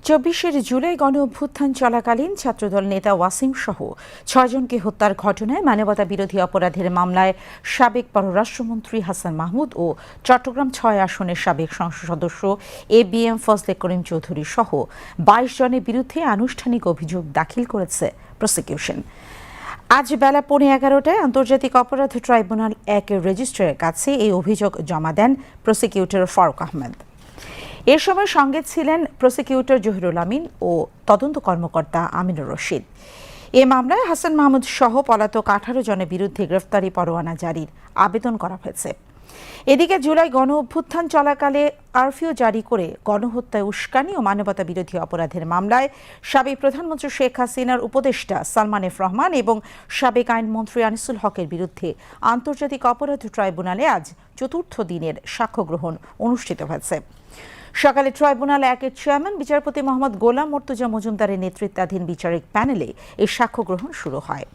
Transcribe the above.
২৪ জুলাই গণ অভ্যুত্থান চলাকালীন ছাত্রদল নেতা ওয়াসিম সহ ৬ জনকে হত্যার ঘটনায় মানবতা বিরোধী অপরাধের মামলায় সাবেক পররাষ্ট্রমন্ত্রী হাসান মাহমুদ ও চট্টগ্রাম ৬ আসনের সাবেক সংসদ সদস্য এবিএম ফজলে করিম চৌধুরী সহ ২২ জনের বিরুদ্ধে আনুষ্ঠানিক অভিযোগ দাখিল করেছে প্রসিকিউশন। আজ বেলা 11:15টায় আন্তর্জাতিক অপরাধ ট্রাইব্যুনাল ১-এর রেজিস্ট্রারের কাছে এই অভিযোগ জমা দেন প্রসিকিউটর ফারুক আহমেদ। এ সময় সঙ্গে ছিলেন প্রসিকিউটর জহিরুল আমিন ও তদন্ত কর্মকর্তা আমিনুর রশিদ। এ মামলায় হাসান মাহমুদ সহ পলাতক ১৮ জনের বিরুদ্ধে গ্রেফতারি পরোয়ানা জারির আবেদন করা হয়েছে। এদিকে জুলাই গণ অভ্যুত্থান চলাকালে কারফিউ জারি করে গণহত্যায় উস্কানি ও মানবতা বিরোধী অপরাধের মামলায় সাবেক প্রধানমন্ত্রী শেখ হাসিনার উপদেষ্টা সালমান এফ রহমান এবং সাবেক আইনমন্ত্রী আনিসুল হকের বিরুদ্ধে আন্তর্জাতিক অপরাধ ট্রাইব্যুনালে আজ চতুর্থ দিনের সাক্ষ্য গ্রহণ অনুষ্ঠিত হয়েছে। সকালে ট্রাইব্যুনাল ১-এর চেয়ারম্যান বিচারপতি মোহাম্মদ গোলাম মর্তুজা মজুমদারের নেতৃত্বাধীন বিচারিক প্যানেলে এই সাক্ষ্য গ্রহণ শুরু হয়।